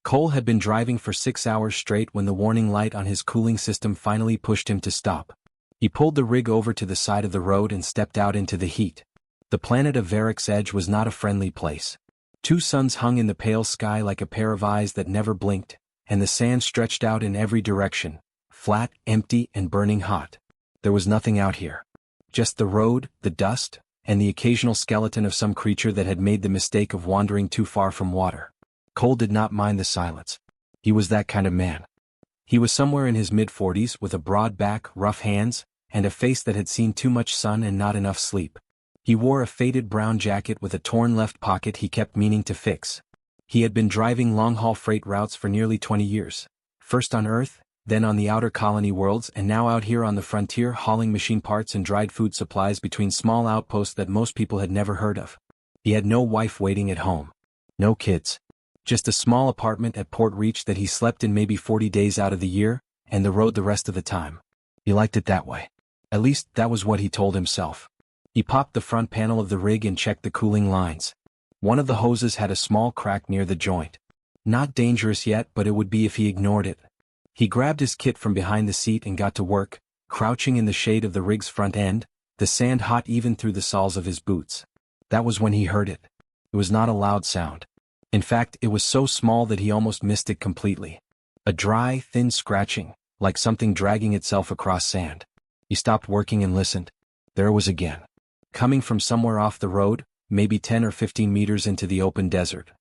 Cole had been driving for 6 hours straight when the warning light on his cooling system finally pushed him to stop. He pulled the rig over to the side of the road and stepped out into the heat. The planet of Varric's Edge was not a friendly place. 2 suns hung in the pale sky like a pair of eyes that never blinked, and the sand stretched out in every direction, flat, empty, and burning hot. There was nothing out here. Just the road, the dust, and the occasional skeleton of some creature that had made the mistake of wandering too far from water. Cole did not mind the silence. He was that kind of man. He was somewhere in his mid-40s with a broad back, rough hands, and a face that had seen too much sun and not enough sleep. He wore a faded brown jacket with a torn left pocket he kept meaning to fix. He had been driving long-haul freight routes for nearly 20 years, first on Earth, then on the outer colony worlds, and now out here on the frontier hauling machine parts and dried food supplies between small outposts that most people had never heard of. He had no wife waiting at home. No kids. Just a small apartment at Port Reach that he slept in maybe 40 days out of the year, and the road the rest of the time. He liked it that way. At least, that was what he told himself. He popped the front panel of the rig and checked the cooling lines. One of the hoses had a small crack near the joint. Not dangerous yet, but it would be if he ignored it. He grabbed his kit from behind the seat and got to work, crouching in the shade of the rig's front end, the sand hot even through the soles of his boots. That was when he heard it. It was not a loud sound. In fact, it was so small that he almost missed it completely. A dry, thin scratching, like something dragging itself across sand. He stopped working and listened. There it was again. Coming from somewhere off the road, maybe 10 or 15 meters into the open desert.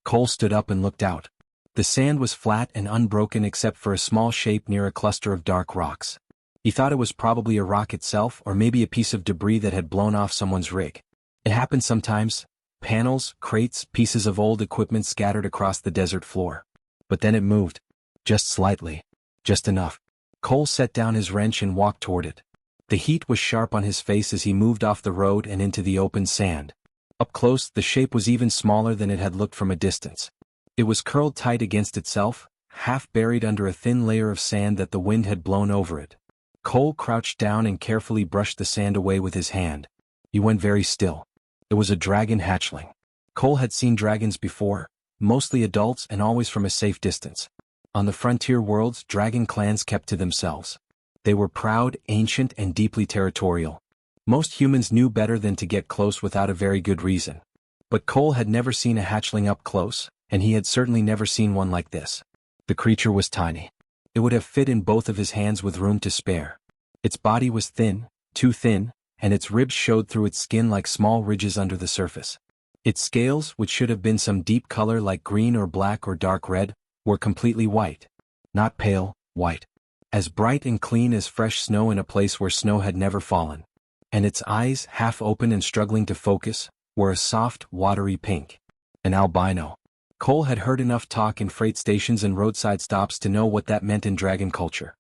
Cole stood up and looked out. The sand was flat and unbroken except for a small shape near a cluster of dark rocks. He thought it was probably a rock itself or maybe a piece of debris that had blown off someone's rig. It happened sometimes. Panels, crates, pieces of old equipment scattered across the desert floor. But then it moved. Just slightly. Just enough. Cole set down his wrench and walked toward it. The heat was sharp on his face as he moved off the road and into the open sand. Up close, the shape was even smaller than it had looked from a distance. It was curled tight against itself, half buried under a thin layer of sand that the wind had blown over it. Cole crouched down and carefully brushed the sand away with his hand. He went very still. It was a dragon hatchling. Cole had seen dragons before, mostly adults and always from a safe distance. On the frontier worlds, dragon clans kept to themselves. They were proud, ancient, and deeply territorial. Most humans knew better than to get close without a very good reason. But Cole had never seen a hatchling up close, and he had certainly never seen one like this. The creature was tiny. It would have fit in both of his hands with room to spare. Its body was thin, too thin, and its ribs showed through its skin like small ridges under the surface. Its scales, which should have been some deep color like green or black or dark red, were completely white. Not pale, white. As bright and clean as fresh snow in a place where snow had never fallen. And its eyes, half open and struggling to focus, were a soft, watery pink. An albino. Cole had heard enough talk in freight stations and roadside stops to know what that meant in dragon culture.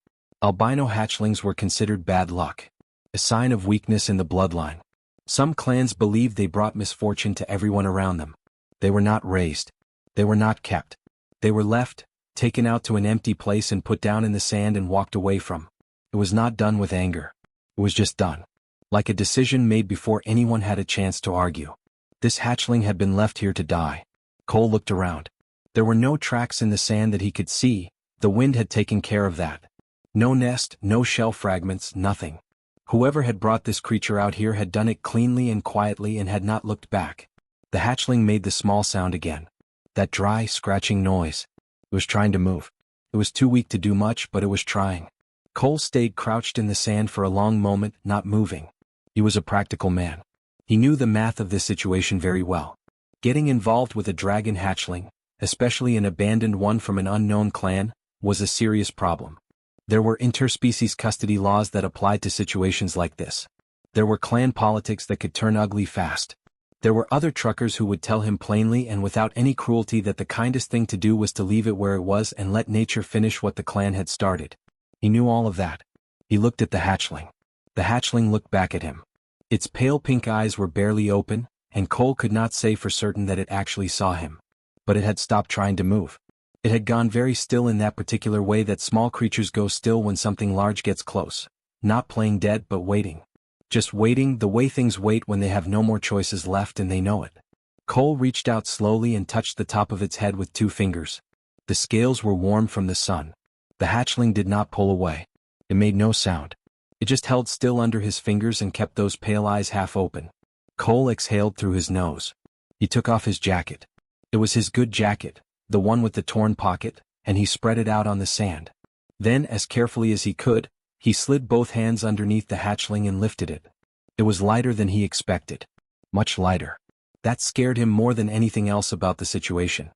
Albino hatchlings were considered bad luck. A sign of weakness in the bloodline. Some clans believed they brought misfortune to everyone around them. They were not raised. They were not kept. They were left, taken out to an empty place and put down in the sand and walked away from. It was not done with anger. It was just done. Like a decision made before anyone had a chance to argue. This hatchling had been left here to die. Cole looked around. There were no tracks in the sand that he could see. The wind had taken care of that. No nest, no shell fragments, nothing. Whoever had brought this creature out here had done it cleanly and quietly and had not looked back. The hatchling made the small sound again. That dry, scratching noise. It was trying to move. It was too weak to do much, but it was trying. Cole stayed crouched in the sand for a long moment, not moving. He was a practical man. He knew the math of this situation very well. Getting involved with a dragon hatchling, especially an abandoned one from an unknown clan, was a serious problem. There were interspecies custody laws that applied to situations like this. There were clan politics that could turn ugly fast. There were other truckers who would tell him plainly and without any cruelty that the kindest thing to do was to leave it where it was and let nature finish what the clan had started. He knew all of that. He looked at the hatchling. The hatchling looked back at him. Its pale pink eyes were barely open, and Cole could not say for certain that it actually saw him. But it had stopped trying to move. It had gone very still in that particular way that small creatures go still when something large gets close. Not playing dead but waiting. Just waiting the way things wait when they have no more choices left and they know it. Cole reached out slowly and touched the top of its head with 2 fingers. The scales were warm from the sun. The hatchling did not pull away. It made no sound. It just held still under his fingers and kept those pale eyes half open. Cole exhaled through his nose. He took off his jacket. It was his good jacket, the one with the torn pocket, and he spread it out on the sand. Then, as carefully as he could, he slid both hands underneath the hatchling and lifted it. It was lighter than he expected. Much lighter. That scared him more than anything else about the situation.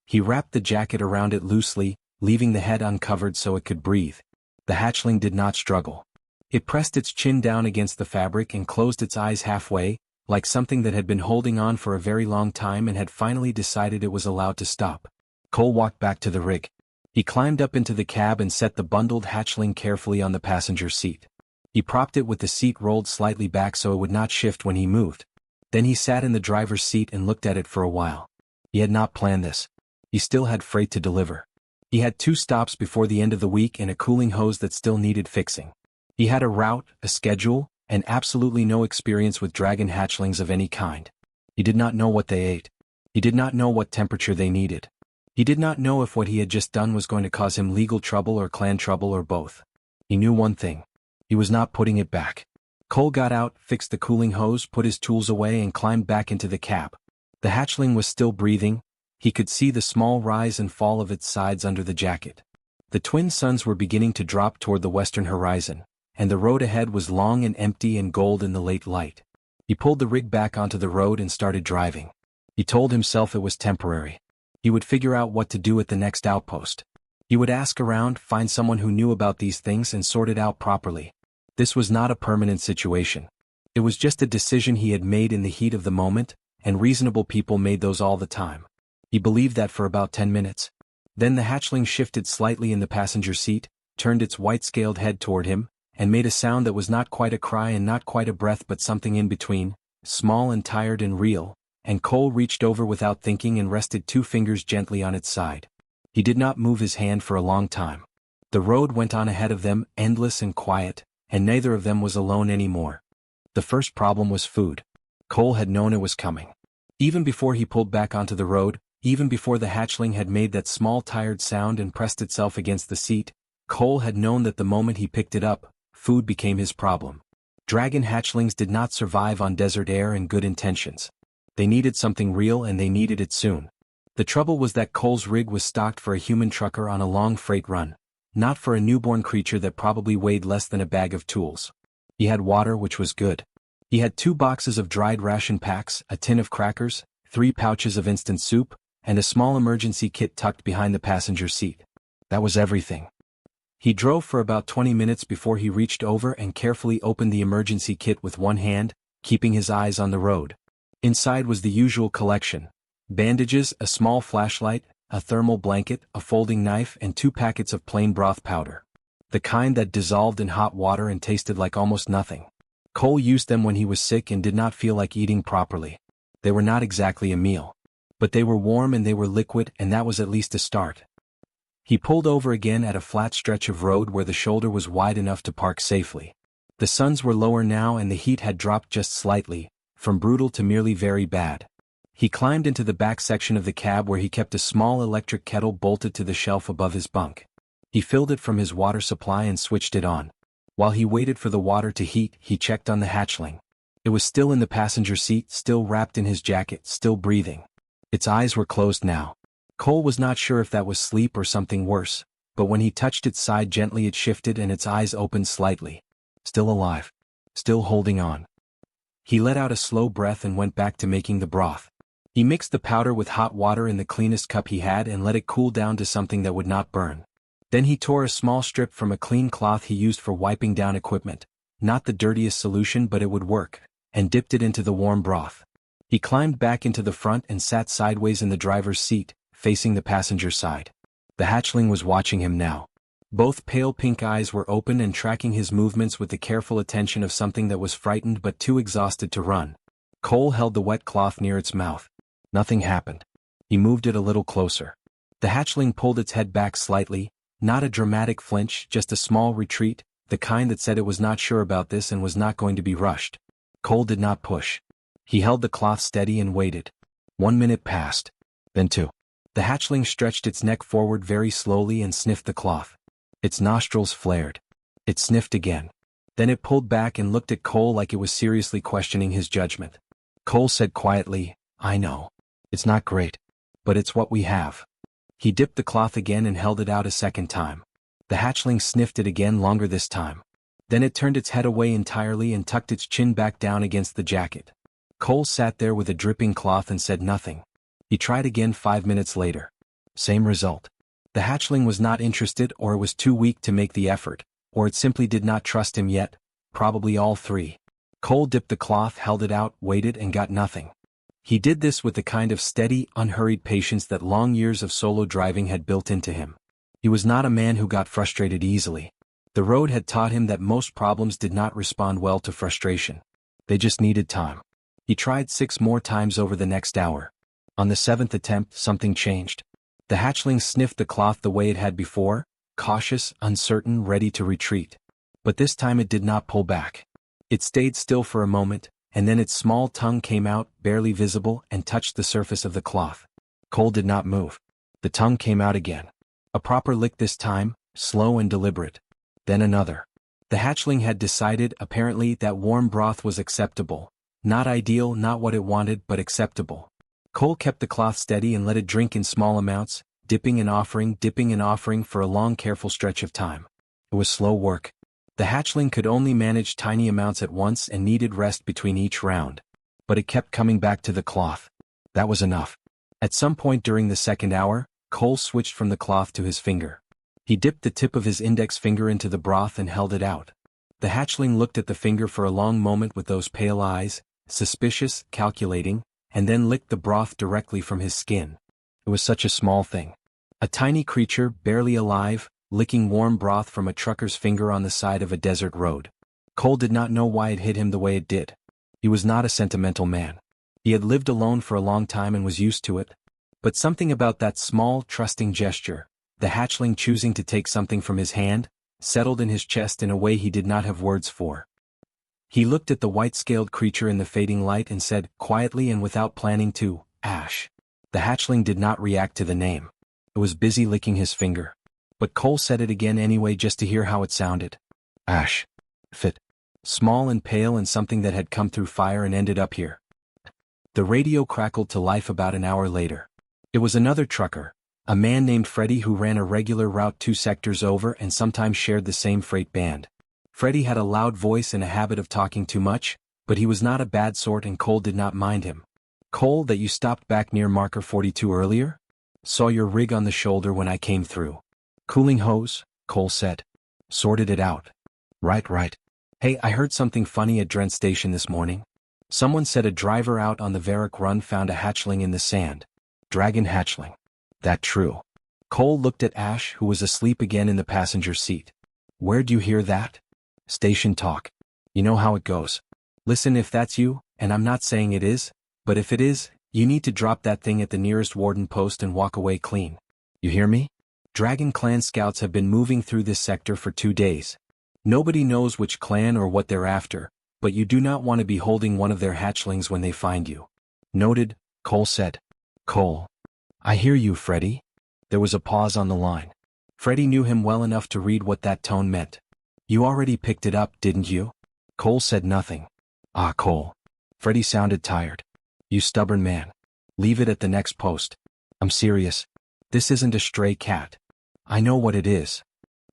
He wrapped the jacket around it loosely, leaving the head uncovered so it could breathe. The hatchling did not struggle. It pressed its chin down against the fabric and closed its eyes halfway, like something that had been holding on for a very long time and had finally decided it was allowed to stop. Cole walked back to the rig. He climbed up into the cab and set the bundled hatchling carefully on the passenger seat. He propped it with the seat rolled slightly back so it would not shift when he moved. Then he sat in the driver's seat and looked at it for a while. He had not planned this. He still had freight to deliver. He had 2 stops before the end of the week and a cooling hose that still needed fixing. He had a route, a schedule, and absolutely no experience with dragon hatchlings of any kind. He did not know what they ate. He did not know what temperature they needed. He did not know if what he had just done was going to cause him legal trouble or clan trouble or both. He knew one thing. He was not putting it back. Cole got out, fixed the cooling hose, put his tools away and climbed back into the cab. The hatchling was still breathing. He could see the small rise and fall of its sides under the jacket. The twin suns were beginning to drop toward the western horizon, and the road ahead was long and empty and gold in the late light. He pulled the rig back onto the road and started driving. He told himself it was temporary. He would figure out what to do at the next outpost. He would ask around, find someone who knew about these things and sort it out properly. This was not a permanent situation. It was just a decision he had made in the heat of the moment, and reasonable people made those all the time. He believed that for about 10 minutes. Then the hatchling shifted slightly in the passenger seat, turned its white-scaled head toward him, and made a sound that was not quite a cry and not quite a breath but something in between, small and tired and real, and Cole reached over without thinking and rested 2 fingers gently on its side. He did not move his hand for a long time. The road went on ahead of them, endless and quiet, and neither of them was alone anymore. The first problem was food. Cole had known it was coming. Even before he pulled back onto the road, even before the hatchling had made that small tired sound and pressed itself against the seat, Cole had known that the moment he picked it up, food became his problem. Dragon hatchlings did not survive on desert air and good intentions. They needed something real and they needed it soon. The trouble was that Cole's rig was stocked for a human trucker on a long freight run, not for a newborn creature that probably weighed less than a bag of tools. He had water, which was good. He had 2 boxes of dried ration packs, a tin of crackers, 3 pouches of instant soup, and a small emergency kit tucked behind the passenger seat. That was everything. He drove for about 20 minutes before he reached over and carefully opened the emergency kit with one hand, keeping his eyes on the road. Inside was the usual collection: bandages, a small flashlight, a thermal blanket, a folding knife, and 2 packets of plain broth powder. The kind that dissolved in hot water and tasted like almost nothing. Cole used them when he was sick and did not feel like eating properly. They were not exactly a meal. But they were warm and they were liquid, and that was at least a start. He pulled over again at a flat stretch of road where the shoulder was wide enough to park safely. The suns were lower now and the heat had dropped just slightly, from brutal to merely very bad. He climbed into the back section of the cab where he kept a small electric kettle bolted to the shelf above his bunk. He filled it from his water supply and switched it on. While he waited for the water to heat, he checked on the hatchling. It was still in the passenger seat, still wrapped in his jacket, still breathing. Its eyes were closed now. Cole was not sure if that was sleep or something worse, but when he touched its side gently it shifted and its eyes opened slightly. Still alive. Still holding on. He let out a slow breath and went back to making the broth. He mixed the powder with hot water in the cleanest cup he had and let it cool down to something that would not burn. Then he tore a small strip from a clean cloth he used for wiping down equipment, not the dirtiest solution but it would work, and dipped it into the warm broth. He climbed back into the front and sat sideways in the driver's seat, facing the passenger side. The hatchling was watching him now. Both pale pink eyes were open and tracking his movements with the careful attention of something that was frightened but too exhausted to run. Cole held the wet cloth near its mouth. Nothing happened. He moved it a little closer. The hatchling pulled its head back slightly, not a dramatic flinch, just a small retreat, the kind that said it was not sure about this and was not going to be rushed. Cole did not push. He held the cloth steady and waited. 1 minute passed. Then 2. The hatchling stretched its neck forward very slowly and sniffed the cloth. Its nostrils flared. It sniffed again. Then it pulled back and looked at Cole like it was seriously questioning his judgment. Cole said quietly, "I know. It's not great. But it's what we have." He dipped the cloth again and held it out a second time. The hatchling sniffed it again, longer this time. Then it turned its head away entirely and tucked its chin back down against the jacket. Cole sat there with a dripping cloth and said nothing. He tried again 5 minutes later. Same result. The hatchling was not interested, or it was too weak to make the effort, or it simply did not trust him yet, probably all three. Cole dipped the cloth, held it out, waited, and got nothing. He did this with the kind of steady, unhurried patience that long years of solo driving had built into him. He was not a man who got frustrated easily. The road had taught him that most problems did not respond well to frustration. They just needed time. He tried 6 more times over the next hour. On the 7th attempt, something changed. The hatchling sniffed the cloth the way it had before, cautious, uncertain, ready to retreat. But this time it did not pull back. It stayed still for a moment, and then its small tongue came out, barely visible, and touched the surface of the cloth. Cole did not move. The tongue came out again. A proper lick this time, slow and deliberate. Then another. The hatchling had decided, apparently, that warm broth was acceptable. Not ideal, not what it wanted, but acceptable. Cole kept the cloth steady and let it drink in small amounts, dipping and offering for a long, careful stretch of time. It was slow work. The hatchling could only manage tiny amounts at once and needed rest between each round. But it kept coming back to the cloth. That was enough. At some point during the 2nd hour, Cole switched from the cloth to his finger. He dipped the tip of his index finger into the broth and held it out. The hatchling looked at the finger for a long moment with those pale eyes, suspicious, calculating, and then licked the broth directly from his skin. It was such a small thing. A tiny creature, barely alive, licking warm broth from a trucker's finger on the side of a desert road. Cole did not know why it hit him the way it did. He was not a sentimental man. He had lived alone for a long time and was used to it. But something about that small, trusting gesture, the hatchling choosing to take something from his hand, settled in his chest in a way he did not have words for. He looked at the white-scaled creature in the fading light and said, quietly and without planning to, "Ash." The hatchling did not react to the name. It was busy licking his finger. But Cole said it again anyway just to hear how it sounded. Ash. Fit. Small and pale and something that had come through fire and ended up here. The radio crackled to life about an hour later. It was another trucker, a man named Freddie who ran a regular route 2 sectors over and sometimes shared the same freight band. Freddie had a loud voice and a habit of talking too much, but he was not a bad sort and Cole did not mind him. "Cole, that you stopped back near marker 42 earlier? Saw your rig on the shoulder when I came through." "Cooling hose," Cole said. "Sorted it out." Right. "Hey, I heard something funny at Drent Station this morning. Someone said a driver out on the Varric run found a hatchling in the sand. Dragon hatchling. That true?" Cole looked at Ash, who was asleep again in the passenger seat. "Where'd you hear that?" "Station talk. You know how it goes. Listen, if that's you, and I'm not saying it is, but if it is, you need to drop that thing at the nearest warden post and walk away clean. You hear me? Dragon Clan scouts have been moving through this sector for 2 days. Nobody knows which clan or what they're after, but you do not want to be holding one of their hatchlings when they find you." "Noted," Cole said. "Cole. I hear you, Freddie." There was a pause on the line. Freddie knew him well enough to read what that tone meant. "You already picked it up, didn't you?" Cole said nothing. "Ah, Cole." Freddie sounded tired. "You stubborn man. Leave it at the next post. I'm serious. This isn't a stray cat. I know what it is."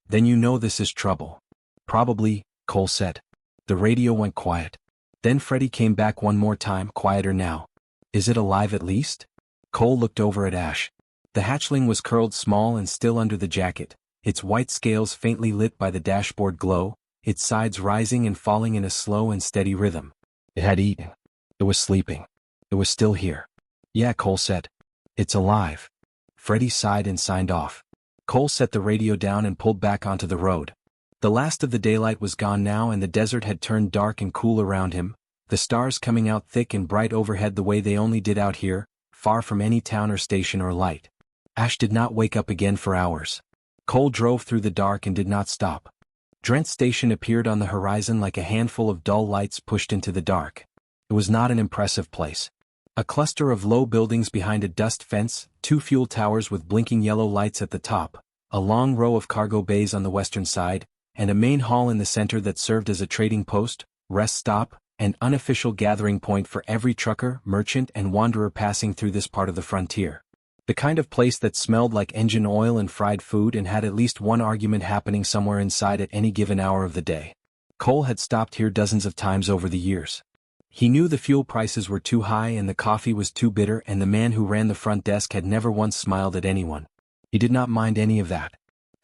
"Then you know this is trouble." "Probably," Cole said. The radio went quiet. Then Freddie came back one more time, quieter now. "Is it alive at least?" Cole looked over at Ash. The hatchling was curled small and still under the jacket, its white scales faintly lit by the dashboard glow, its sides rising and falling in a slow and steady rhythm. It had eaten. It was sleeping. It was still here. "Yeah," Cole said. "It's alive." Freddie sighed and signed off. Cole set the radio down and pulled back onto the road. The last of the daylight was gone now and the desert had turned dark and cool around him, the stars coming out thick and bright overhead the way they only did out here, far from any town or station or light. Ash did not wake up again for hours. Cole drove through the dark and did not stop. Drent Station appeared on the horizon like a handful of dull lights pushed into the dark. It was not an impressive place. A cluster of low buildings behind a dust fence, 2 fuel towers with blinking yellow lights at the top, a long row of cargo bays on the western side, and a main hall in the center that served as a trading post, rest stop, and unofficial gathering point for every trucker, merchant, and wanderer passing through this part of the frontier. The kind of place that smelled like engine oil and fried food and had at least one argument happening somewhere inside at any given hour of the day. Cole had stopped here dozens of times over the years. He knew the fuel prices were too high and the coffee was too bitter, and the man who ran the front desk had never once smiled at anyone. He did not mind any of that.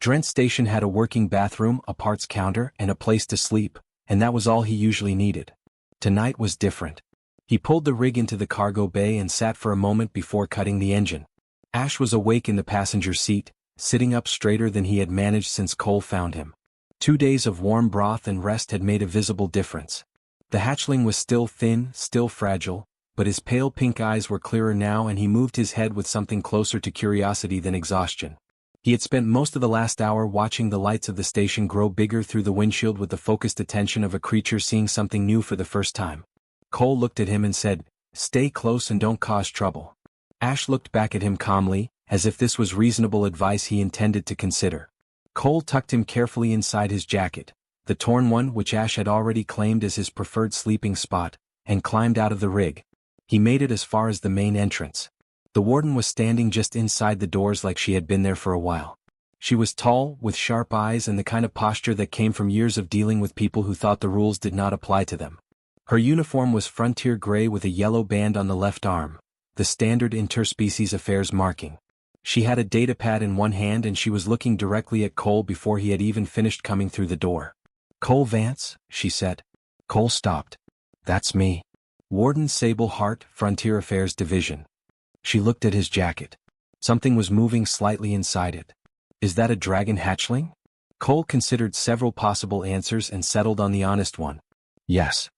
Drent Station had a working bathroom, a parts counter, and a place to sleep, and that was all he usually needed. Tonight was different. He pulled the rig into the cargo bay and sat for a moment before cutting the engine. Ash was awake in the passenger seat, sitting up straighter than he had managed since Cole found him. 2 days of warm broth and rest had made a visible difference. The hatchling was still thin, still fragile, but his pale pink eyes were clearer now, and he moved his head with something closer to curiosity than exhaustion. He had spent most of the last hour watching the lights of the station grow bigger through the windshield with the focused attention of a creature seeing something new for the first time. Cole looked at him and said, "Stay close and don't cause trouble." Ash looked back at him calmly, as if this was reasonable advice he intended to consider. Cole tucked him carefully inside his jacket, the torn one which Ash had already claimed as his preferred sleeping spot, and climbed out of the rig. He made it as far as the main entrance. The warden was standing just inside the doors like she had been there for a while. She was tall, with sharp eyes and the kind of posture that came from years of dealing with people who thought the rules did not apply to them. Her uniform was frontier gray with a yellow band on the left arm, the standard interspecies affairs marking. She had a datapad in one hand and she was looking directly at Cole before he had even finished coming through the door. "Cole Vance," she said. Cole stopped. "That's me. Warden Sable Hart, Frontier Affairs Division." She looked at his jacket. Something was moving slightly inside it. "Is that a dragon hatchling?" Cole considered several possible answers and settled on the honest one. "Yes."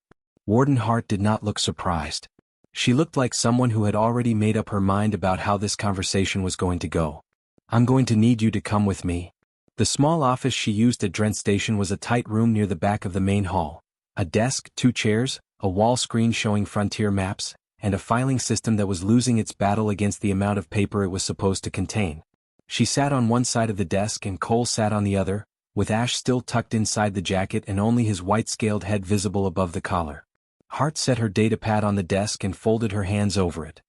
Warden Hart did not look surprised. She looked like someone who had already made up her mind about how this conversation was going to go. "I'm going to need you to come with me." The small office she used at Drent Station was a tight room near the back of the main hall. A desk, 2 chairs, a wall screen showing frontier maps, and a filing system that was losing its battle against the amount of paper it was supposed to contain. She sat on one side of the desk and Cole sat on the other, with Ash still tucked inside the jacket and only his white-scaled head visible above the collar. Hart set her datapad on the desk and folded her hands over it.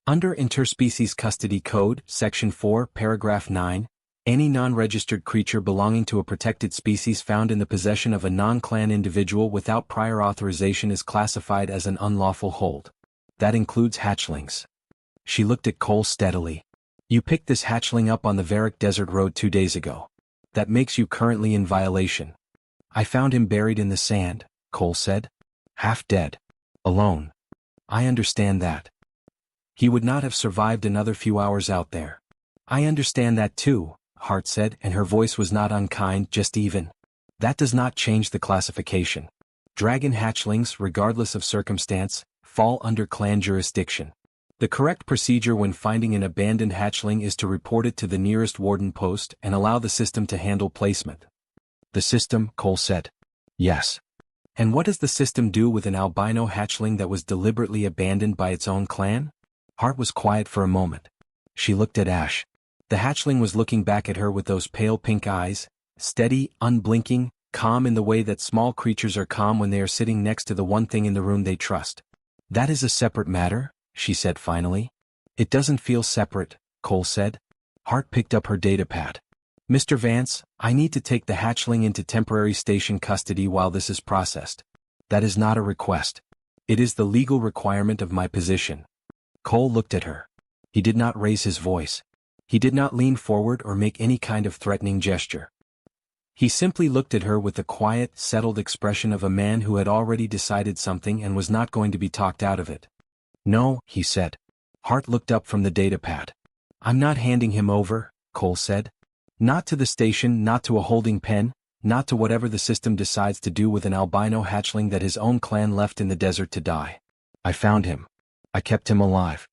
Under Interspecies Custody Code, Section 4, Paragraph 9, any non-registered creature belonging to a protected species found in the possession of a non-clan individual without prior authorization is classified as an unlawful hold. That includes hatchlings. She looked at Cole steadily. "You picked this hatchling up on the Varick Desert Road 2 days ago. That makes you currently in violation." "I found him buried in the sand," Cole said. "Half dead. Alone. I understand that. He would not have survived another few hours out there." "I understand that too," Hart said, and her voice was not unkind, just even. "That does not change the classification. Dragon hatchlings, regardless of circumstance, fall under clan jurisdiction. The correct procedure when finding an abandoned hatchling is to report it to the nearest warden post and allow the system to handle placement." "The system," Cole said. "Yes." "And what does the system do with an albino hatchling that was deliberately abandoned by its own clan?" Hart was quiet for a moment. She looked at Ash. The hatchling was looking back at her with those pale pink eyes, steady, unblinking, calm in the way that small creatures are calm when they are sitting next to the one thing in the room they trust. "That is a separate matter," she said finally. "It doesn't feel separate," Cole said. Hart picked up her datapad. "Mr. Vance, I need to take the hatchling into temporary station custody while this is processed. That is not a request. It is the legal requirement of my position." Cole looked at her. He did not raise his voice. He did not lean forward or make any kind of threatening gesture. He simply looked at her with the quiet, settled expression of a man who had already decided something and was not going to be talked out of it. "No," he said. Hart looked up from the datapad. "I'm not handing him over," Cole said. "Not to the station, not to a holding pen, not to whatever the system decides to do with an albino hatchling that his own clan left in the desert to die. I found him. I kept him alive.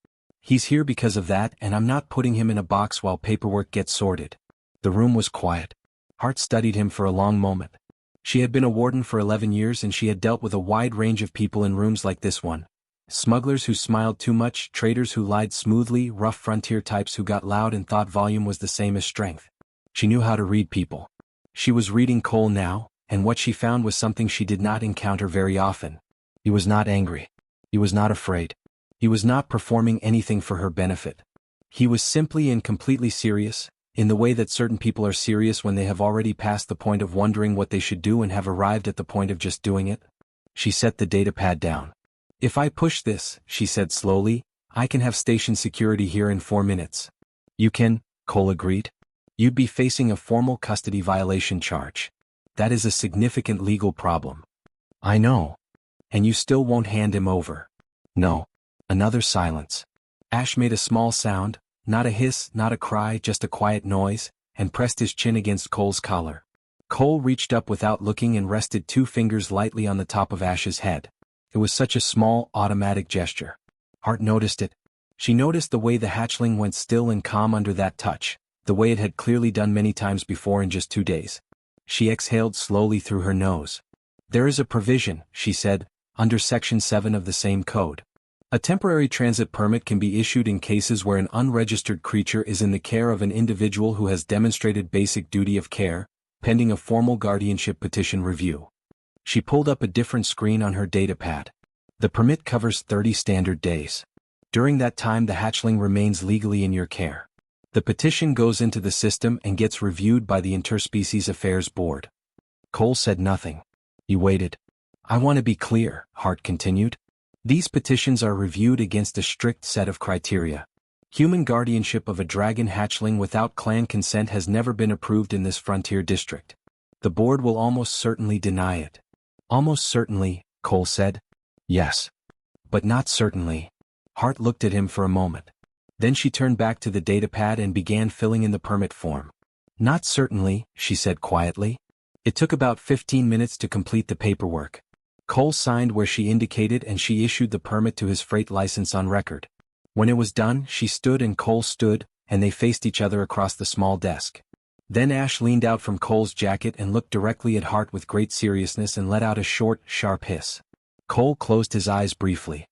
He's here because of that, and I'm not putting him in a box while paperwork gets sorted." The room was quiet. Hart studied him for a long moment. She had been a warden for 11 years and she had dealt with a wide range of people in rooms like this one. Smugglers who smiled too much, traders who lied smoothly, rough frontier types who got loud and thought volume was the same as strength. She knew how to read people. She was reading Cole now, and what she found was something she did not encounter very often. He was not angry. He was not afraid. He was not performing anything for her benefit. He was simply and completely serious, in the way that certain people are serious when they have already passed the point of wondering what they should do and have arrived at the point of just doing it. She set the datapad down. "If I push this," she said slowly, "I can have station security here in 4 minutes." "You can," Cole agreed. "You'd be facing a formal custody violation charge. That is a significant legal problem." "I know. And you still won't hand him over." "No." Another silence. Ash made a small sound, not a hiss, not a cry, just a quiet noise, and pressed his chin against Cole's collar. Cole reached up without looking and rested 2 fingers lightly on the top of Ash's head. It was such a small, automatic gesture. Hart noticed it. She noticed the way the hatchling went still and calm under that touch, the way it had clearly done many times before in just 2 days. She exhaled slowly through her nose. "There is a provision," she said, "under Section 7 of the same code. A temporary transit permit can be issued in cases where an unregistered creature is in the care of an individual who has demonstrated basic duty of care, pending a formal guardianship petition review." She pulled up a different screen on her datapad. "The permit covers 30 standard days. During that time the hatchling remains legally in your care. The petition goes into the system and gets reviewed by the Interspecies Affairs Board." Cole said nothing. He waited. "I want to be clear," Hart continued. "These petitions are reviewed against a strict set of criteria. Human guardianship of a dragon hatchling without clan consent has never been approved in this frontier district. The board will almost certainly deny it." "Almost certainly," Cole said. "Yes. But not certainly." Hart looked at him for a moment. Then she turned back to the datapad and began filling in the permit form. "Not certainly," she said quietly. It took about 15 minutes to complete the paperwork. Cole signed where she indicated and she issued the permit to his freight license on record. When it was done, she stood and Cole stood, and they faced each other across the small desk. Then Ash leaned out from Cole's jacket and looked directly at Hart with great seriousness and let out a short, sharp hiss. Cole closed his eyes briefly.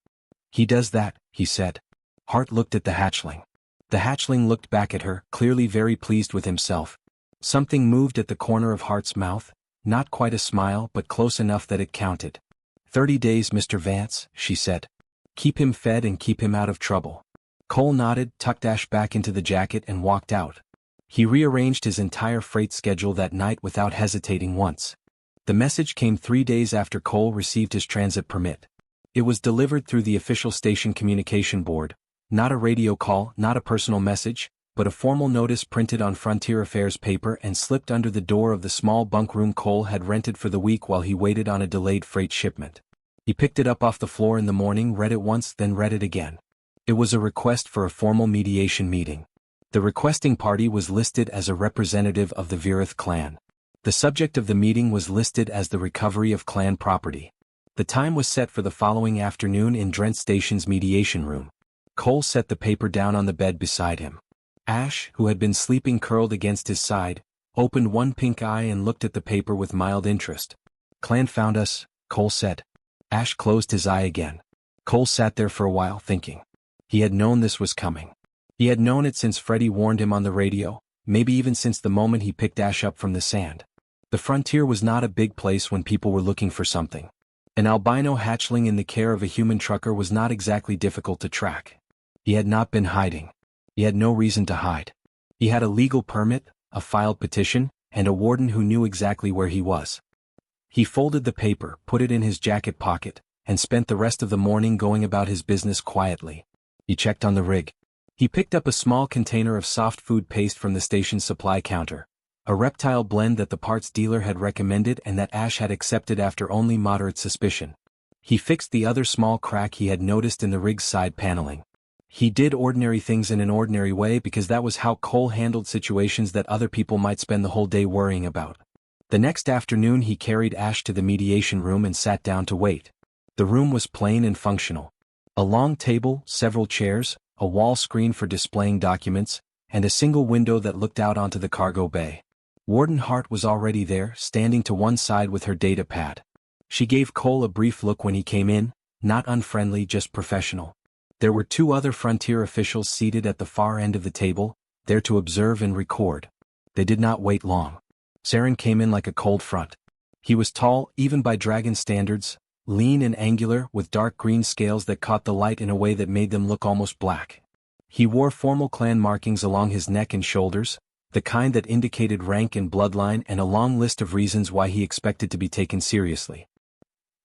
"He does that," he said. Hart looked at the hatchling. The hatchling looked back at her, clearly very pleased with himself. Something moved at the corner of Hart's mouth, not quite a smile but close enough that it counted. 30 days, Mr. Vance," she said. "Keep him fed and keep him out of trouble." Cole nodded, tucked Ash back into the jacket and walked out. He rearranged his entire freight schedule that night without hesitating once. The message came 3 days after Cole received his transit permit. It was delivered through the official station communication board, not a radio call, not a personal message, but a formal notice printed on Frontier Affairs paper and slipped under the door of the small bunk room Cole had rented for the week while he waited on a delayed freight shipment. He picked it up off the floor in the morning, read it once, then read it again. It was a request for a formal mediation meeting. The requesting party was listed as a representative of the Virith clan. The subject of the meeting was listed as the recovery of clan property. The time was set for the following afternoon in Drent Station's mediation room. Cole set the paper down on the bed beside him. Ash, who had been sleeping curled against his side, opened one pink eye and looked at the paper with mild interest. "Clan found us," Cole said. Ash closed his eye again. Cole sat there for a while thinking. He had known this was coming. He had known it since Freddy warned him on the radio, maybe even since the moment he picked Ash up from the sand. The frontier was not a big place when people were looking for something. An albino hatchling in the care of a human trucker was not exactly difficult to track. He had not been hiding. He had no reason to hide. He had a legal permit, a filed petition, and a warden who knew exactly where he was. He folded the paper, put it in his jacket pocket, and spent the rest of the morning going about his business quietly. He checked on the rig. He picked up a small container of soft food paste from the station's supply counter, a reptile blend that the parts dealer had recommended and that Ash had accepted after only moderate suspicion. He fixed the other small crack he had noticed in the rig's side paneling. He did ordinary things in an ordinary way because that was how Cole handled situations that other people might spend the whole day worrying about. The next afternoon he carried Ash to the mediation room and sat down to wait. The room was plain and functional. A long table, several chairs, a wall screen for displaying documents, and a single window that looked out onto the cargo bay. Warden Hart was already there, standing to one side with her data pad. She gave Cole a brief look when he came in, Not unfriendly, just professional. There were two other frontier officials seated at the far end of the table, there to observe and record. They did not wait long. Saren came in like a cold front. He was tall, even by dragon standards, lean and angular, with dark green scales that caught the light in a way that made them look almost black. He wore formal clan markings along his neck and shoulders, the kind that indicated rank and bloodline, and a long list of reasons why he expected to be taken seriously.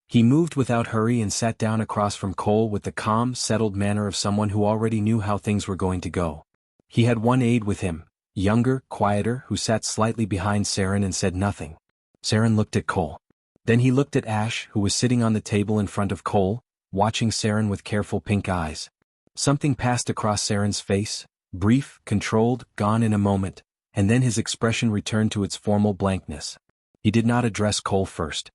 He moved without hurry and sat down across from Cole with the calm, settled manner of someone who already knew how things were going to go. He had one aide with him, younger, quieter, who sat slightly behind Saren and said nothing. Saren looked at Cole. Then he looked at Ash, who was sitting on the table in front of Cole, watching Saren with careful pink eyes. Something passed across Saren's face, brief, controlled, gone in a moment, and then his expression returned to its formal blankness. He did not address Cole first.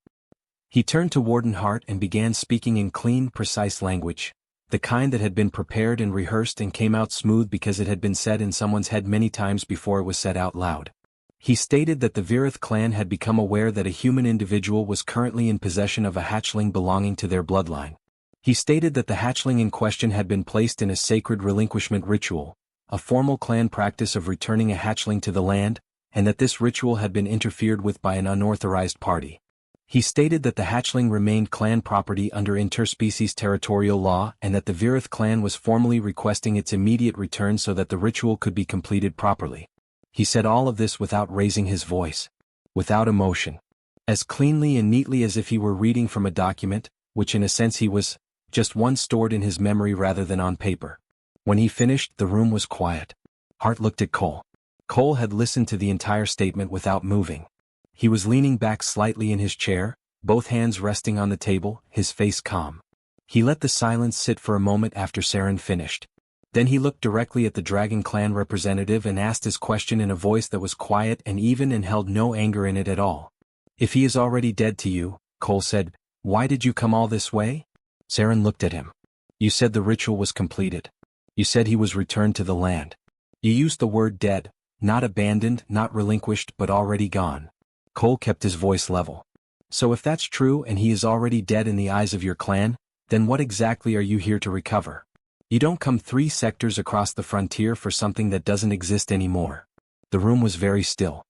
He turned to Warden Hart and began speaking in clean, precise language, the kind that had been prepared and rehearsed and came out smooth because it had been said in someone's head many times before it was said out loud. He stated that the Virith clan had become aware that a human individual was currently in possession of a hatchling belonging to their bloodline. He stated that the hatchling in question had been placed in a sacred relinquishment ritual, a formal clan practice of returning a hatchling to the land, and that this ritual had been interfered with by an unauthorized party. He stated that the hatchling remained clan property under interspecies territorial law and that the Virith clan was formally requesting its immediate return so that the ritual could be completed properly. He said all of this without raising his voice, without emotion, as cleanly and neatly as if he were reading from a document, which in a sense he was, just one stored in his memory rather than on paper. When he finished, the room was quiet. Hart looked at Cole. Cole had listened to the entire statement without moving. He was leaning back slightly in his chair, both hands resting on the table, his face calm. He let the silence sit for a moment after Saren finished. Then he looked directly at the Dragon Clan representative and asked his question in a voice that was quiet and even and held no anger in it at all. "If he is already dead to you," Cole said, "why did you come all this way?" Saren looked at him. "You said the ritual was completed. You said he was returned to the land. You used the word dead, not abandoned, not relinquished, but already gone." Cole kept his voice level. "So if that's true and he is already dead in the eyes of your clan, then what exactly are you here to recover? You don't come 3 sectors across the frontier for something that doesn't exist anymore." The room was very still.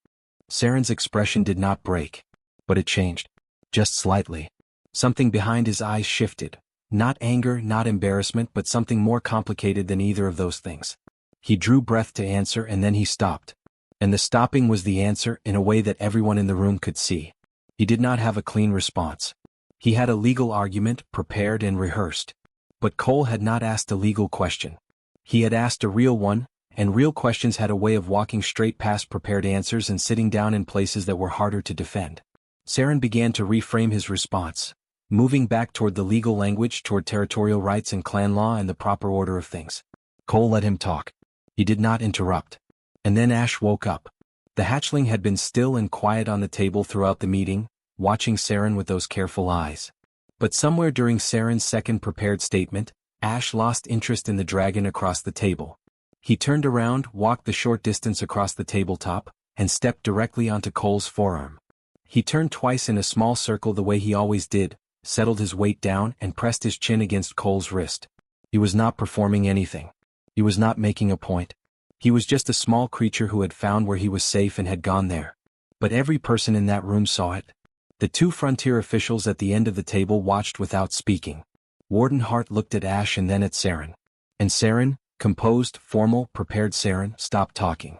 Saren's expression did not break. But it changed. Just slightly. Something behind his eyes shifted. Not anger, not embarrassment, but something more complicated than either of those things. He drew breath to answer and then he stopped. And the stopping was the answer in a way that everyone in the room could see. He did not have a clean response. He had a legal argument, prepared and rehearsed. But Cole had not asked a legal question. He had asked a real one, and real questions had a way of walking straight past prepared answers and sitting down in places that were harder to defend. Saren began to reframe his response, moving back toward the legal language, toward territorial rights and clan law and the proper order of things. Cole let him talk. He did not interrupt. And then Ash woke up. The hatchling had been still and quiet on the table throughout the meeting, watching Saren with those careful eyes. But somewhere during Saren's second prepared statement, Ash lost interest in the dragon across the table. He turned around, walked the short distance across the tabletop, and stepped directly onto Cole's forearm. He turned twice in a small circle the way he always did, settled his weight down and pressed his chin against Cole's wrist. He was not performing anything. He was not making a point. He was just a small creature who had found where he was safe and had gone there. But every person in that room saw it. The 2 frontier officials at the end of the table watched without speaking. Warden Hart looked at Ash and then at Saren. And Saren, composed, formal, prepared Saren, stopped talking.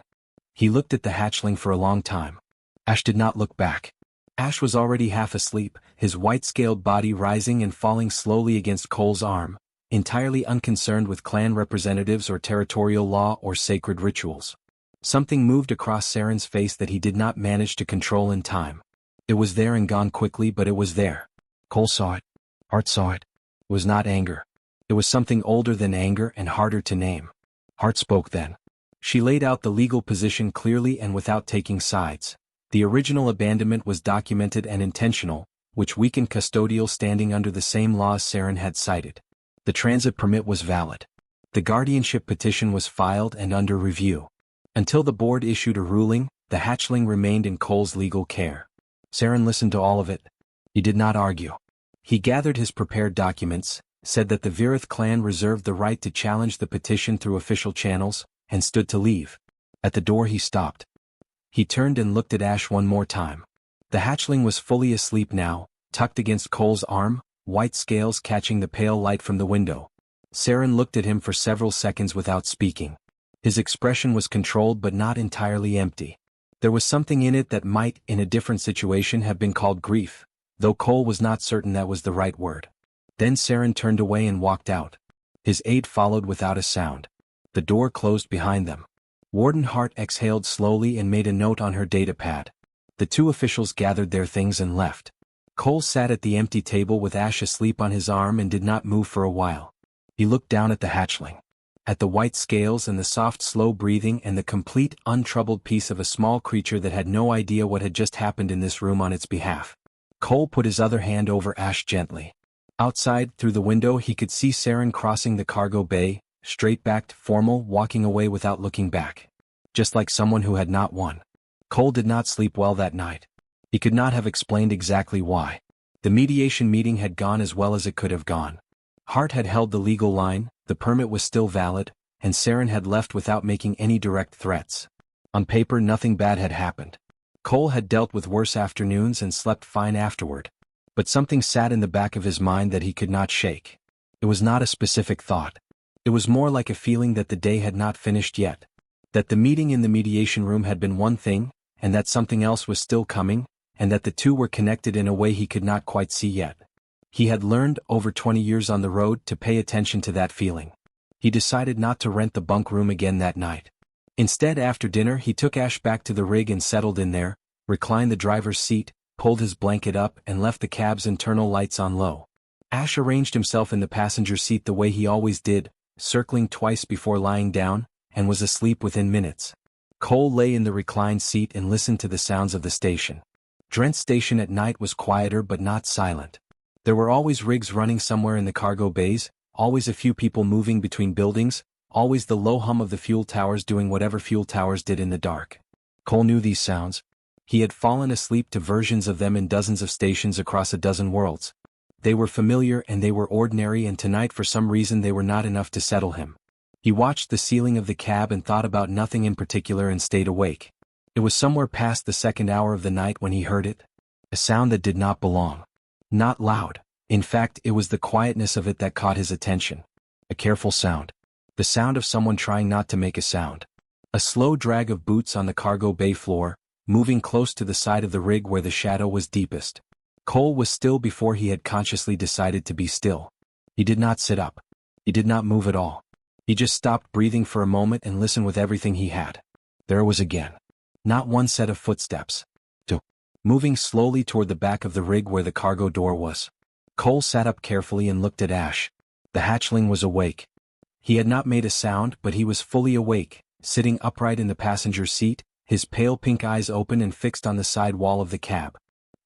He looked at the hatchling for a long time. Ash did not look back. Ash was already half asleep, his white-scaled body rising and falling slowly against Cole's arm, entirely unconcerned with clan representatives or territorial law or sacred rituals. Something moved across Saren's face that he did not manage to control in time. It was there and gone quickly, but it was there. Cole saw it. Hart saw it. It was not anger. It was something older than anger and harder to name. Hart spoke then. She laid out the legal position clearly and without taking sides. The original abandonment was documented and intentional, which weakened custodial standing under the same laws Saren had cited. The transit permit was valid. The guardianship petition was filed and under review. Until the board issued a ruling, the hatchling remained in Cole's legal care. Saren listened to all of it. He did not argue. He gathered his prepared documents, said that the Virith clan reserved the right to challenge the petition through official channels, and stood to leave. At the door he stopped. He turned and looked at Ash one more time. The hatchling was fully asleep now, tucked against Cole's arm, white scales catching the pale light from the window. Saren looked at him for several seconds without speaking. His expression was controlled but not entirely empty. There was something in it that might, in a different situation, have been called grief, though Cole was not certain that was the right word. Then Saren turned away and walked out. His aide followed without a sound. The door closed behind them. Warden Hart exhaled slowly and made a note on her datapad. The two officials gathered their things and left. Cole sat at the empty table with Ash asleep on his arm and did not move for a while. He looked down at the hatchling. At the white scales and the soft slow breathing and the complete, untroubled peace of a small creature that had no idea what had just happened in this room on its behalf. Cole put his other hand over Ash gently. Outside, through the window he could see Saren crossing the cargo bay, straight-backed, formal, walking away without looking back. Just like someone who had not won. Cole did not sleep well that night. He could not have explained exactly why. The mediation meeting had gone as well as it could have gone. Hart had held the legal line, the permit was still valid, and Saren had left without making any direct threats. On paper nothing bad had happened. Cole had dealt with worse afternoons and slept fine afterward. But something sat in the back of his mind that he could not shake. It was not a specific thought. It was more like a feeling that the day had not finished yet. That the meeting in the mediation room had been one thing, and that something else was still coming, and that the two were connected in a way he could not quite see yet. He had learned, over 20 years on the road, to pay attention to that feeling. He decided not to rent the bunk room again that night. Instead, after dinner he took Ash back to the rig and settled in there, reclined the driver's seat, pulled his blanket up and left the cab's internal lights on low. Ash arranged himself in the passenger seat the way he always did, circling twice before lying down, and was asleep within minutes. Cole lay in the reclined seat and listened to the sounds of the station. Drent's station at night was quieter but not silent. There were always rigs running somewhere in the cargo bays, always a few people moving between buildings, always the low hum of the fuel towers doing whatever fuel towers did in the dark. Cole knew these sounds. He had fallen asleep to versions of them in dozens of stations across a dozen worlds. They were familiar and they were ordinary, and tonight for some reason they were not enough to settle him. He watched the ceiling of the cab and thought about nothing in particular and stayed awake. It was somewhere past the second hour of the night when he heard it. A sound that did not belong. Not loud. In fact, it was the quietness of it that caught his attention. A careful sound. The sound of someone trying not to make a sound. A slow drag of boots on the cargo bay floor, moving close to the side of the rig where the shadow was deepest. Cole was still before he had consciously decided to be still. He did not sit up. He did not move at all. He just stopped breathing for a moment and listened with everything he had. There it was again. Not one set of footsteps. Two. Moving slowly toward the back of the rig where the cargo door was. Cole sat up carefully and looked at Ash. The hatchling was awake. He had not made a sound, but he was fully awake, sitting upright in the passenger seat, his pale pink eyes open and fixed on the side wall of the cab.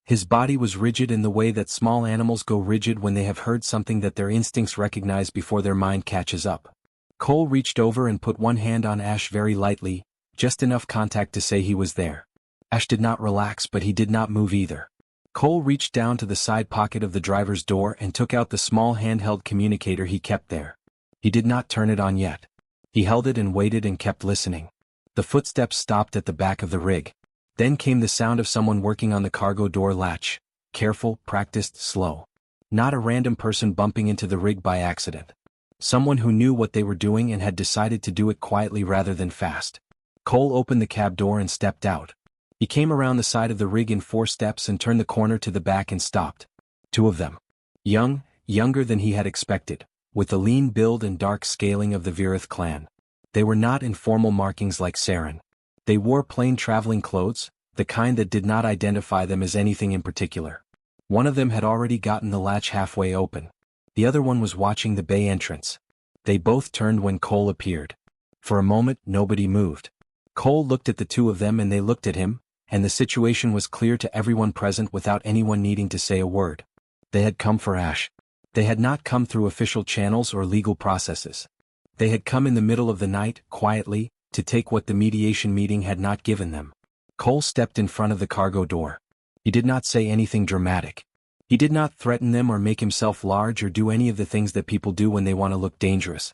His body was rigid in the way that small animals go rigid when they have heard something that their instincts recognize before their mind catches up. Cole reached over and put one hand on Ash very lightly, just enough contact to say he was there. Ash did not relax, but he did not move either. Cole reached down to the side pocket of the driver's door and took out the small handheld communicator he kept there. He did not turn it on yet. He held it and waited and kept listening. The footsteps stopped at the back of the rig. Then came the sound of someone working on the cargo door latch. Careful, practiced, slow. Not a random person bumping into the rig by accident. Someone who knew what they were doing and had decided to do it quietly rather than fast. Cole opened the cab door and stepped out. He came around the side of the rig in 4 steps and turned the corner to the back and stopped. 2 of them. Younger than he had expected, with the lean build and dark scaling of the Virith clan. They were not in formal markings like Saren. They wore plain traveling clothes, the kind that did not identify them as anything in particular. One of them had already gotten the latch halfway open. The other one was watching the bay entrance. They both turned when Cole appeared. For a moment, nobody moved. Cole looked at the 2 of them and they looked at him, and the situation was clear to everyone present without anyone needing to say a word. They had come for Ash. They had not come through official channels or legal processes. They had come in the middle of the night, quietly, to take what the mediation meeting had not given them. Cole stepped in front of the cargo door. He did not say anything dramatic. He did not threaten them or make himself large or do any of the things that people do when they want to look dangerous.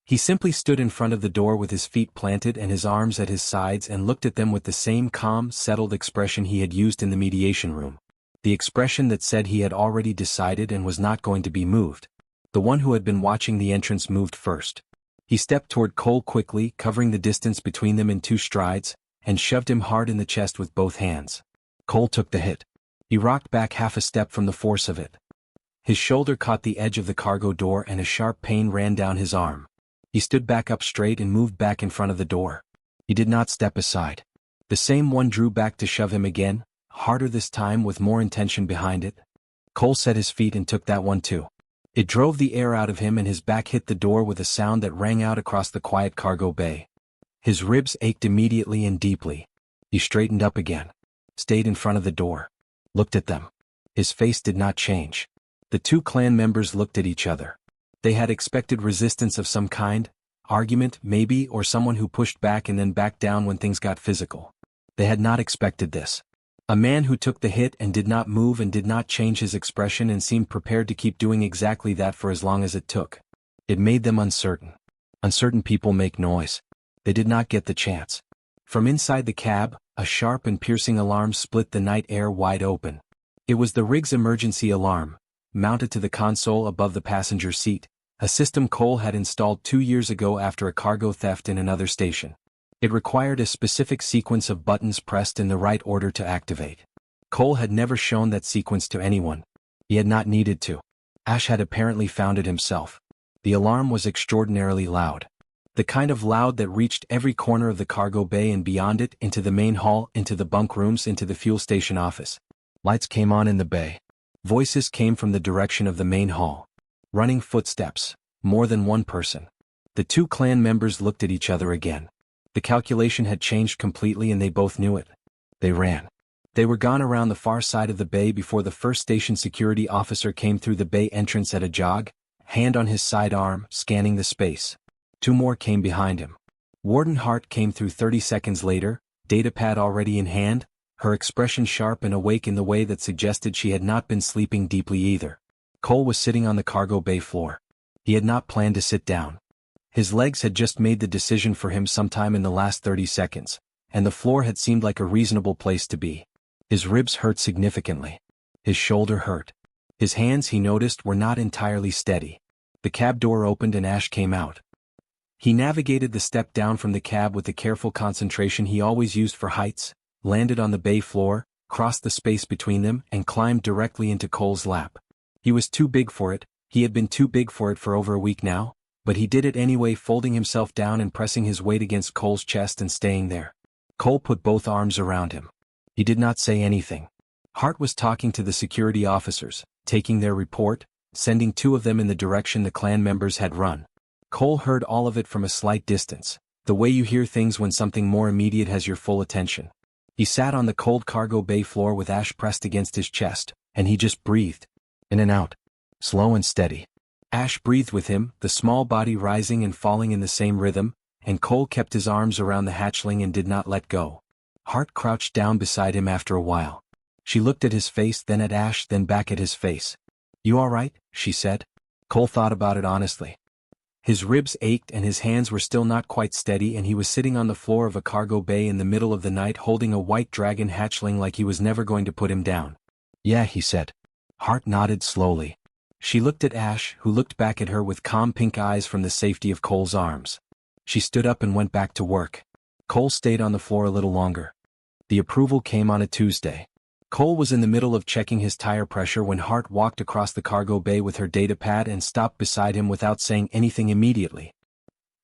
He simply stood in front of the door with his feet planted and his arms at his sides and looked at them with the same calm, settled expression he had used in the mediation room. The expression that said he had already decided and was not going to be moved. The one who had been watching the entrance moved first. He stepped toward Cole quickly, covering the distance between them in 2 strides, and shoved him hard in the chest with both hands. Cole took the hit. He rocked back half a step from the force of it. His shoulder caught the edge of the cargo door and a sharp pain ran down his arm. He stood back up straight and moved back in front of the door. He did not step aside. The same one drew back to shove him again, harder this time with more intention behind it. Cole set his feet and took that one too. It drove the air out of him and his back hit the door with a sound that rang out across the quiet cargo bay. His ribs ached immediately and deeply. He straightened up again. Stayed in front of the door. Looked at them. His face did not change. The 2 clan members looked at each other. They had expected resistance of some kind, argument maybe, or someone who pushed back and then backed down when things got physical. They had not expected this. A man who took the hit and did not move and did not change his expression and seemed prepared to keep doing exactly that for as long as it took. It made them uncertain. Uncertain people make noise. They did not get the chance. From inside the cab, a sharp and piercing alarm split the night air wide open. It was the rig's emergency alarm, mounted to the console above the passenger seat, a system Cole had installed 2 years ago after a cargo theft in another station. It required a specific sequence of buttons pressed in the right order to activate. Cole had never shown that sequence to anyone. He had not needed to. Ash had apparently found it himself. The alarm was extraordinarily loud. The kind of loud that reached every corner of the cargo bay and beyond it, into the main hall, into the bunk rooms, into the fuel station office. Lights came on in the bay. Voices came from the direction of the main hall. Running footsteps. More than one person. The 2 clan members looked at each other again. The calculation had changed completely and they both knew it. They ran. They were gone around the far side of the bay before the first station security officer came through the bay entrance at a jog, hand on his sidearm, scanning the space. 2 more came behind him. Warden Hart came through 30 seconds later, datapad already in hand, her expression sharp and awake in the way that suggested she had not been sleeping deeply either. Cole was sitting on the cargo bay floor. He had not planned to sit down. His legs had just made the decision for him sometime in the last 30 seconds, and the floor had seemed like a reasonable place to be. His ribs hurt significantly. His shoulder hurt. His hands, he noticed, were not entirely steady. The cab door opened and Ash came out. He navigated the step down from the cab with the careful concentration he always used for heights, landed on the bay floor, crossed the space between them, and climbed directly into Cole's lap. He was too big for it. He had been too big for it for over a week now, but he did it anyway, folding himself down and pressing his weight against Cole's chest and staying there. Cole put both arms around him. He did not say anything. Hart was talking to the security officers, taking their report, sending 2 of them in the direction the clan members had run. Cole heard all of it from a slight distance, the way you hear things when something more immediate has your full attention. He sat on the cold cargo bay floor with Ash pressed against his chest, and he just breathed. In and out. Slow and steady. Ash breathed with him, the small body rising and falling in the same rhythm, and Cole kept his arms around the hatchling and did not let go. Hart crouched down beside him after a while. She looked at his face, then at Ash, then back at his face. "You all right?" she said. Cole thought about it honestly. His ribs ached and his hands were still not quite steady, and he was sitting on the floor of a cargo bay in the middle of the night holding a white dragon hatchling like he was never going to put him down. "Yeah," he said. Hart nodded slowly. She looked at Ash, who looked back at her with calm pink eyes from the safety of Cole's arms. She stood up and went back to work. Cole stayed on the floor a little longer. The approval came on a Tuesday. Cole was in the middle of checking his tire pressure when Hart walked across the cargo bay with her datapad and stopped beside him without saying anything immediately.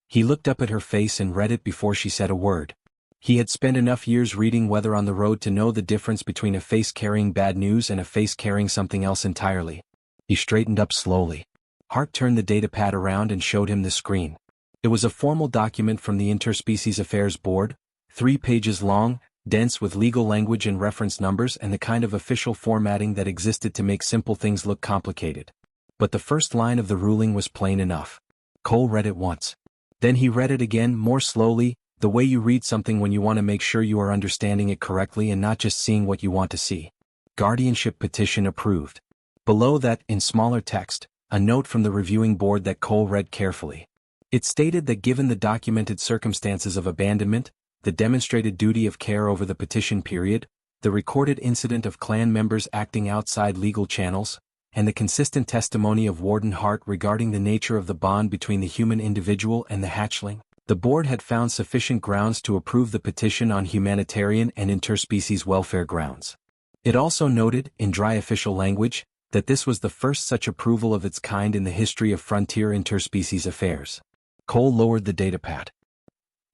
He looked up at her face and read it before she said a word. He had spent enough years reading weather on the road to know the difference between a face carrying bad news and a face carrying something else entirely. He straightened up slowly. Hart turned the datapad around and showed him the screen. It was a formal document from the Interspecies Affairs Board, 3 pages long, dense with legal language and reference numbers and the kind of official formatting that existed to make simple things look complicated. But the first line of the ruling was plain enough. Cole read it once. Then he read it again, more slowly, the way you read something when you want to make sure you are understanding it correctly and not just seeing what you want to see. Guardianship petition approved. Below that, in smaller text, a note from the reviewing board that Cole read carefully. It stated that given the documented circumstances of abandonment, the demonstrated duty of care over the petition period, the recorded incident of clan members acting outside legal channels, and the consistent testimony of Warden Hart regarding the nature of the bond between the human individual and the hatchling, the board had found sufficient grounds to approve the petition on humanitarian and interspecies welfare grounds. It also noted, in dry official language, that this was the first such approval of its kind in the history of frontier interspecies affairs. Cole lowered the datapad.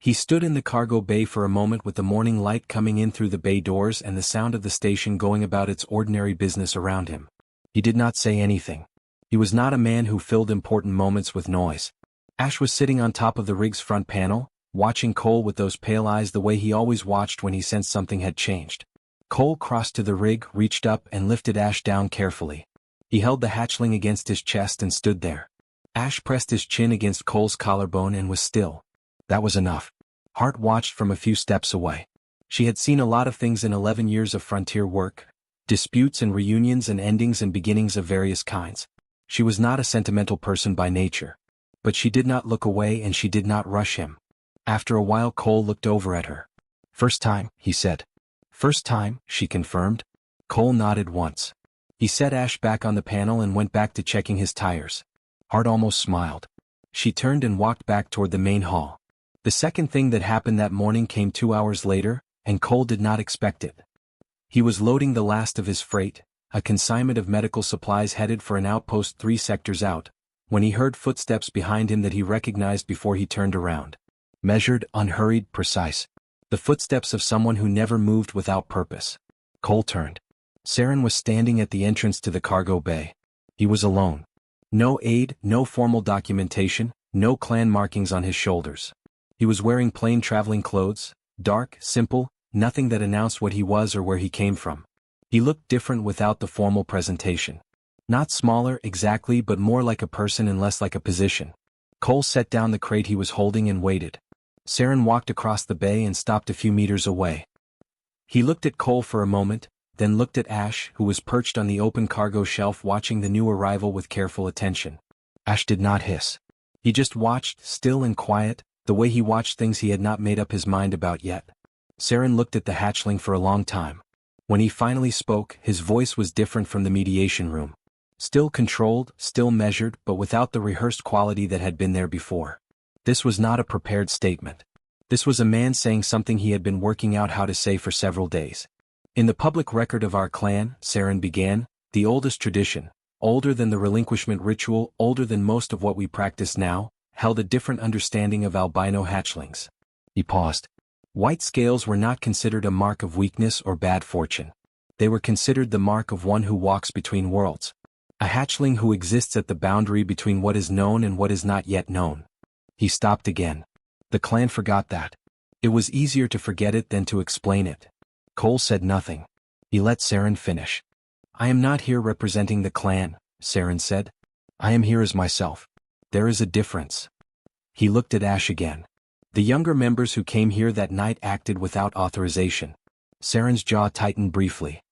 He stood in the cargo bay for a moment with the morning light coming in through the bay doors and the sound of the station going about its ordinary business around him. He did not say anything. He was not a man who filled important moments with noise. Ash was sitting on top of the rig's front panel, watching Cole with those pale eyes the way he always watched when he sensed something had changed. Cole crossed to the rig, reached up and lifted Ash down carefully. He held the hatchling against his chest and stood there. Ash pressed his chin against Cole's collarbone and was still. That was enough. Hart watched from a few steps away. She had seen a lot of things in 11 years of frontier work, disputes and reunions and endings and beginnings of various kinds. She was not a sentimental person by nature. But she did not look away and she did not rush him. After a while Cole looked over at her. "First time," he said. "First time," she confirmed. Cole nodded once. He set Ash back on the panel and went back to checking his tires. Hart almost smiled. She turned and walked back toward the main hall. The second thing that happened that morning came 2 hours later, and Cole did not expect it. He was loading the last of his freight, a consignment of medical supplies headed for an outpost 3 sectors out, when he heard footsteps behind him that he recognized before he turned around. Measured, unhurried, precise. The footsteps of someone who never moved without purpose. Cole turned. Saren was standing at the entrance to the cargo bay. He was alone. No aid, no formal documentation, no clan markings on his shoulders. He was wearing plain traveling clothes, dark, simple, nothing that announced what he was or where he came from. He looked different without the formal presentation. Not smaller exactly, but more like a person and less like a position. Cole set down the crate he was holding and waited. Saren walked across the bay and stopped a few meters away. He looked at Cole for a moment, then looked at Ash, who was perched on the open cargo shelf watching the new arrival with careful attention. Ash did not hiss. He just watched, still and quiet, the way he watched things he had not made up his mind about yet. Saren looked at the hatchling for a long time. When he finally spoke, his voice was different from the mediation room. Still controlled, still measured, but without the rehearsed quality that had been there before. This was not a prepared statement. This was a man saying something he had been working out how to say for several days. In the public record of our clan, Saren began, the oldest tradition, older than the relinquishment ritual, older than most of what we practice now, held a different understanding of albino hatchlings. He paused. White scales were not considered a mark of weakness or bad fortune. They were considered the mark of one who walks between worlds. A hatchling who exists at the boundary between what is known and what is not yet known. He stopped again. The clan forgot that. It was easier to forget it than to explain it. Cole said nothing. He let Saren finish. "I am not here representing the clan," Saren said. "I am here as myself. There is a difference." He looked at Ash again. The younger members who came here that night acted without authorization. Saren's jaw tightened briefly.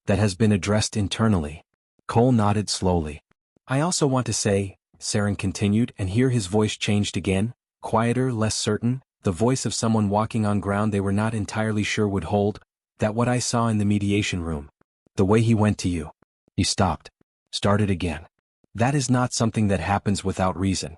"That has been addressed internally." Cole nodded slowly. "I also want to say," Saren continued, and here his voice changed again, quieter, less certain, the voice of someone walking on ground they were not entirely sure would hold, "that what I saw in the mediation room, the way he went to you." He stopped. Started again. "That is not something that happens without reason.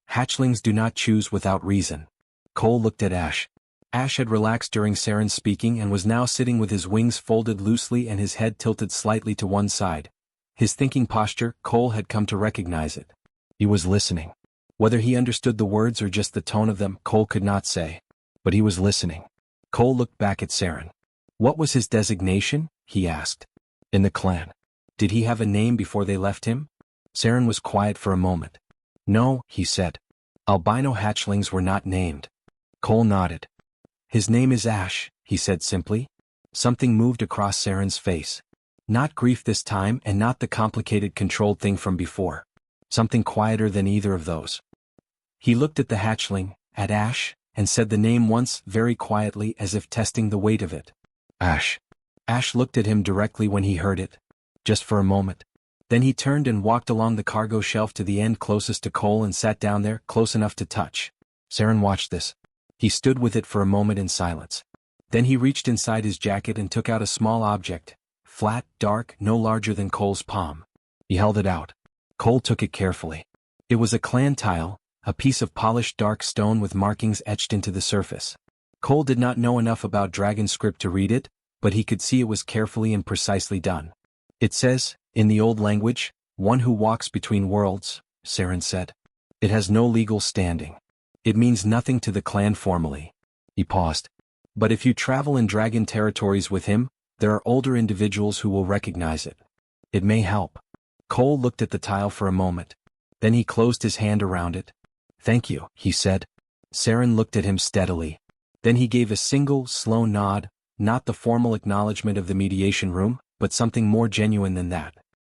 Hatchlings do not choose without reason." Cole looked at Ash. Ash had relaxed during Saren's speaking and was now sitting with his wings folded loosely and his head tilted slightly to one side. His thinking posture, Cole had come to recognize it. He was listening. Whether he understood the words or just the tone of them, Cole could not say. But he was listening. Cole looked back at Saren. "What was his designation?" he asked. "In the clan. Did he have a name before they left him?" Saren was quiet for a moment. "No," he said. "Albino hatchlings were not named." Cole nodded. "His name is Ash," he said simply. Something moved across Saren's face. Not grief this time and not the complicated controlled thing from before. Something quieter than either of those. He looked at the hatchling, at Ash, and said the name once very quietly as if testing the weight of it. "Ash." Ash looked at him directly when he heard it. Just for a moment. Then he turned and walked along the cargo shelf to the end closest to Cole and sat down there, close enough to touch. Saren watched this. He stood with it for a moment in silence. Then he reached inside his jacket and took out a small object, flat, dark, no larger than Cole's palm. He held it out. Cole took it carefully. It was a clan tile, a piece of polished dark stone with markings etched into the surface. Cole did not know enough about dragon script to read it, but he could see it was carefully and precisely done. It says, in the old language, one who walks between worlds, Saren said. It has no legal standing. It means nothing to the clan formally. He paused. But if you travel in dragon territories with him, there are older individuals who will recognize it. It may help. Cole looked at the tile for a moment. Then he closed his hand around it. Thank you, he said. Saren looked at him steadily. Then he gave a single, slow nod, not the formal acknowledgement of the mediation room, but something more genuine than that.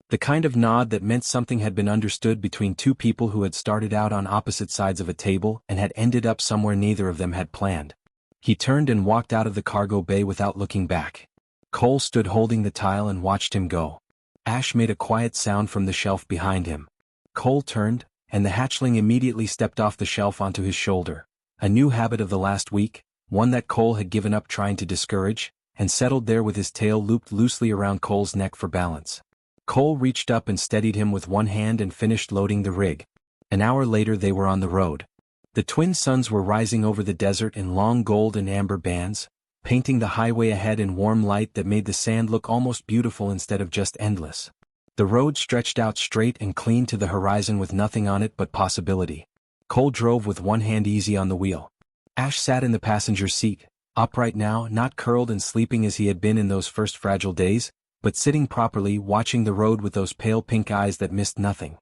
The kind of nod that meant something had been understood between two people who had started out on opposite sides of a table and had ended up somewhere neither of them had planned. He turned and walked out of the cargo bay without looking back. Cole stood holding the tile and watched him go. Ash made a quiet sound from the shelf behind him. Cole turned, and the hatchling immediately stepped off the shelf onto his shoulder. A new habit of the last week, one that Cole had given up trying to discourage, and settled there with his tail looped loosely around Cole's neck for balance. Cole reached up and steadied him with one hand and finished loading the rig. An hour later they were on the road. The twin suns were rising over the desert in long gold and amber bands, painting the highway ahead in warm light that made the sand look almost beautiful instead of just endless. The road stretched out straight and clean to the horizon with nothing on it but possibility. Cole drove with one hand easy on the wheel. Ash sat in the passenger seat, upright now, not curled and sleeping as he had been in those first fragile days, but sitting properly, watching the road with those pale pink eyes that missed nothing.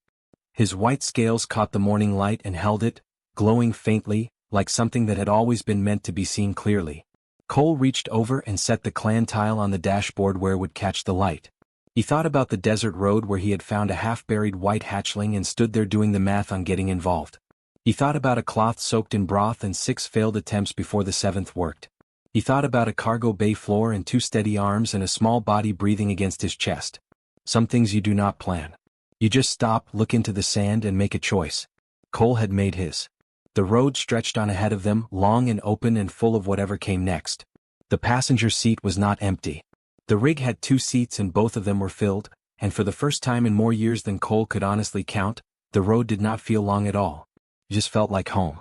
His white scales caught the morning light and held it, glowing faintly, like something that had always been meant to be seen clearly. Cole reached over and set the clan tile on the dashboard where it would catch the light. He thought about the desert road where he had found a half-buried white hatchling and stood there doing the math on getting involved. He thought about a cloth soaked in broth and 6 failed attempts before the 7th worked. He thought about a cargo bay floor and 2 steady arms and a small body breathing against his chest. Some things you do not plan. You just stop, look into the sand and make a choice. Cole had made his. The road stretched on ahead of them, long and open and full of whatever came next. The passenger seat was not empty. The rig had 2 seats and both of them were filled, and for the first time in more years than Cole could honestly count, the road did not feel long at all. It just felt like home.